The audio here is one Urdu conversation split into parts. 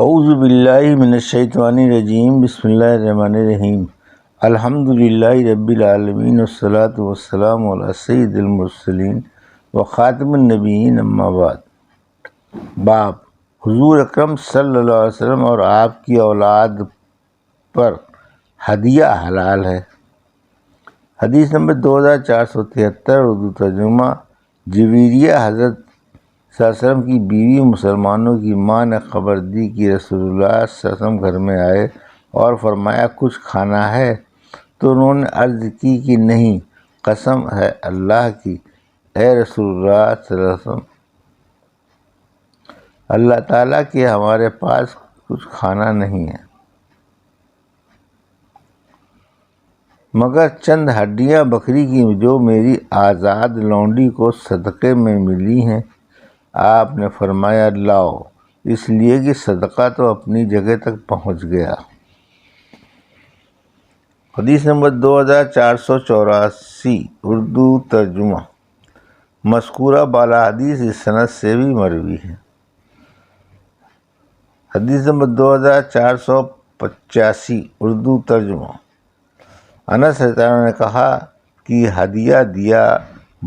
اعوذ باللہ من الشیطان الرجیم، بسم اللہ الرحمن الرحیم۔ الحمد للہ رب العالمین، والصلاة والسلام علی سید المرسلین وخاتم النبیین، اما بعد۔ باب حضور اکرم صلی اللہ علیہ وسلم اور آپ کی اولاد پر ہدیہ حلال ہے۔ حدیث نمبر 2473، اردو ترجمہ۔ جویریہ حضرت صلی اللہ علیہ وسلم کی بیوی مسلمانوں کی ماں نے خبر دی کہ رسول اللہ صلی اللہ علیہ وسلم گھر میں آئے اور فرمایا کچھ کھانا ہے؟ تو انہوں نے عرض کی کہ نہیں، قسم ہے اللہ کی اے رسول اللہ صلی اللہ علیہ وسلم، اللہ تعالیٰ کہ ہمارے پاس کچھ کھانا نہیں ہے مگر چند ہڈیاں بکری کی جو میری آزاد لونڈی کو صدقے میں ملی ہیں۔ آپ نے فرمایا لاؤ، اس لیے کہ صدقہ تو اپنی جگہ تک پہنچ گیا۔ حدیث نمبر 2484، اردو ترجمہ۔ مذکورہ بالا حدیث اس سند سے بھی مروی ہے۔ حدیث نمبر 2485، اردو ترجمہ۔ انس رضی اللہ عنہ نے کہا کہ ہدیہ دیا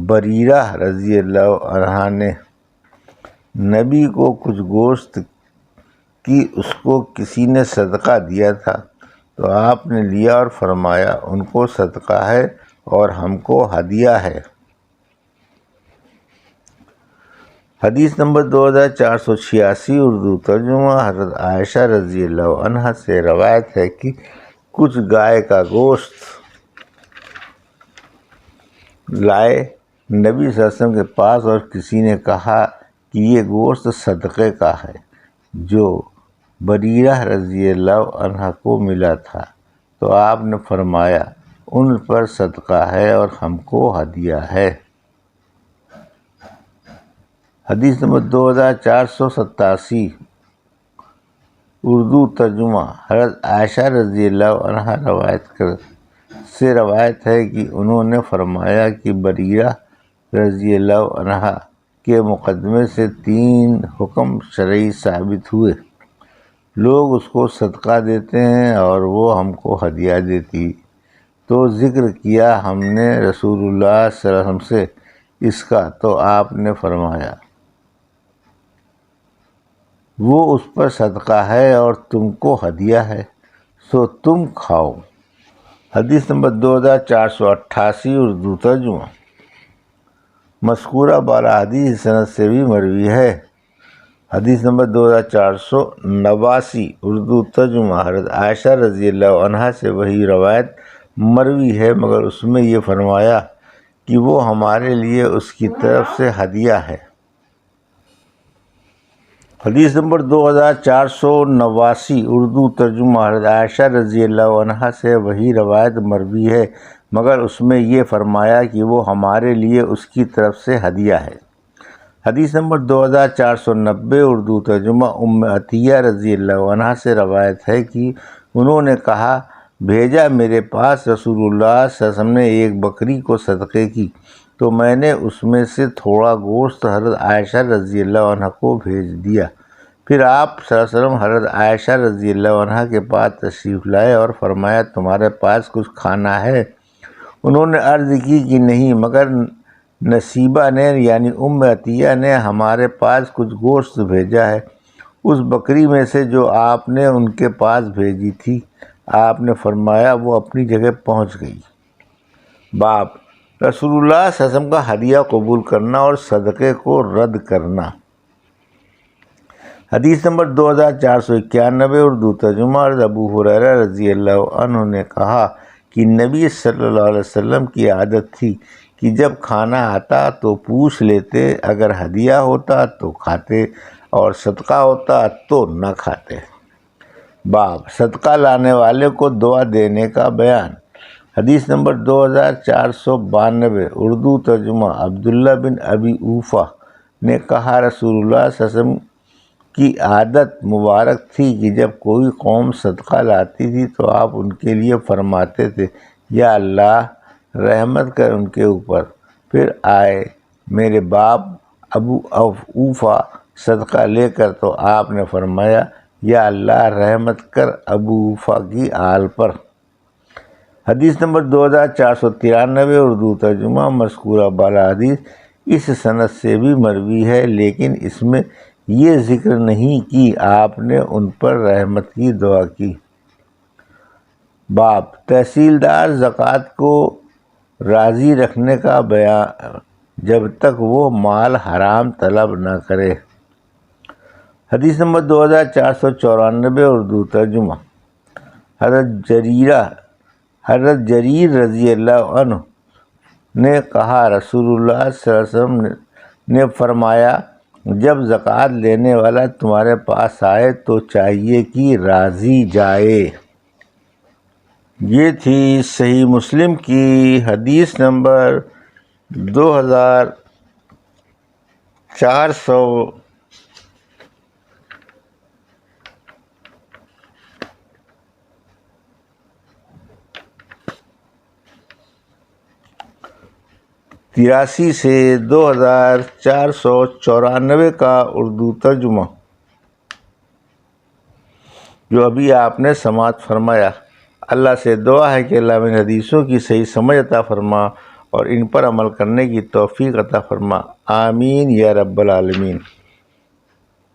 بریرہ رضی اللہ عنہ نے نبی کو کچھ گوشت کی، اس کو کسی نے صدقہ دیا تھا تو آپ نے لیا اور فرمایا ان کو صدقہ ہے اور ہم کو ہدیہ ہے۔ حدیث نمبر 2486، اردو ترجمہ۔ حضرت عائشہ رضی اللہ عنہ سے روایت ہے کہ کچھ گائے کا گوشت لائے نبی صلی اللہ علیہ وسلم کے پاس اور کسی نے کہا کہ یہ گوشت صدقے کا ہے جو بریرہ رضی اللہ عنہ کو ملا تھا، تو آپ نے فرمایا ان پر صدقہ ہے اور ہم کو ہدیہ ہے۔ حدیث نمبر 2487، اردو ترجمہ۔ حضرت عائشہ رضی اللہ عنہ روایت ہے کہ انہوں نے فرمایا کہ بریرہ رضی اللہ عنہ کے مقدمے سے 3 حکم شرعی ثابت ہوئے۔ لوگ اس کو صدقہ دیتے ہیں اور وہ ہم کو ہدیہ دیتی، تو ذکر کیا ہم نے رسول اللہ صلی اللہ علیہ وسلم سے اس کا، تو آپ نے فرمایا وہ اس پر صدقہ ہے اور تم کو ہدیہ ہے، سو تم کھاؤ۔ حدیث نمبر 2488، اردو ترجمہ۔ مذکورہ بالا حدیث سند سے بھی مروی ہے۔ حدیث نمبر 2489، اردو ترجمہ۔ حضرت عائشہ رضی اللہ عنہ سے وہی روایت مروی ہے مگر اس میں یہ فرمایا کہ وہ ہمارے لیے اس کی طرف سے ہدیہ ہے۔ حدیث نمبر 2489، اردو ترجمہ۔ حضرت عائشہ رضی اللہ عنہ سے وہی روایت مروی ہے مگر اس میں یہ فرمایا کہ وہ ہمارے لیے اس کی طرف سے ہدیہ ہے۔ حدیث نمبر 2490، اردو ترجمہ۔ ام عطیہ رضی اللہ عنہ سے روایت ہے کہ انہوں نے کہا بھیجا میرے پاس رسول اللہ صلی اللہ علیہ وسلم نے ایک بکری کو صدقے کی، تو میں نے اس میں سے تھوڑا گوشت حضرت عائشہ رضی اللہ عنہ کو بھیج دیا۔ پھر آپ صلی اللہ علیہ وسلم حضرت عائشہ رضی اللہ عنہ کے پاس تشریف لائے اور فرمایا تمہارے پاس کچھ کھانا ہے؟ انہوں نے عرض کی کہ نہیں، مگر نصیبہ نے یعنی ام عطیہ نے ہمارے پاس کچھ گوشت بھیجا ہے، اس بکری میں سے جو آپ نے ان کے پاس بھیجی تھی۔ آپ نے فرمایا وہ اپنی جگہ پہنچ گئی۔ باب رسول اللہ صلی اللہ علیہ وسلم کا ہدیہ قبول کرنا اور صدقے کو رد کرنا۔ حدیث نمبر 2491، اردو ترجمہ۔ ابو ہریرہ رضی اللہ عنہ نے کہا کہ نبی صلی اللہ علیہ وسلم کی عادت تھی کہ جب کھانا آتا تو پوچھ لیتے، اگر ہدیہ ہوتا تو کھاتے اور صدقہ ہوتا تو نہ کھاتے۔ باب صدقہ لانے والے کو دعا دینے کا بیان۔ حدیث نمبر 2492، اردو ترجمہ۔ عبداللہ بن ابی اوفا نے کہا رسول اللہ صلی اللہ علیہ وسلم کی عادت مبارک تھی کہ جب کوئی قوم صدقہ لاتی تھی تو آپ ان کے لیے فرماتے تھے یا اللہ رحمت کر ان کے اوپر۔ پھر آئے میرے باپ ابو اوفا صدقہ لے کر تو آپ نے فرمایا یا اللہ رحمت کر ابو وفا کی آل پر۔ حدیث نمبر 2493 اردو ترجمہ۔ مذکورہ بالا حدیث اس سند سے بھی مروی ہے، لیکن اس میں یہ ذکر نہیں کہ آپ نے ان پر رحمت کی دعا کی۔ باب تحصیلدار زکوٰۃ کو راضی رکھنے کا بیان جب تک وہ مال حرام طلب نہ کرے۔ حدیث نمبر 2494 اردو ترجمہ۔ حضرت جریر رضی اللہ عنہ نے کہا، رسول اللہ صلی اللہ علیہ وسلم نے فرمایا، جب زکوٰۃ لینے والا تمہارے پاس آئے تو چاہیے کہ راضی جائے۔ یہ تھی صحیح مسلم کی حدیث نمبر 2483۔ سے 2494 کا اردو ترجمہ، جو ابھی آپ نے سماعت فرمایا۔ اللہ سے دعا ہے کہ اللہ ان حدیثوں کی صحیح سمجھ عطا فرما اور ان پر عمل کرنے کی توفیق عطا فرما۔ آمین یا رب العالمین۔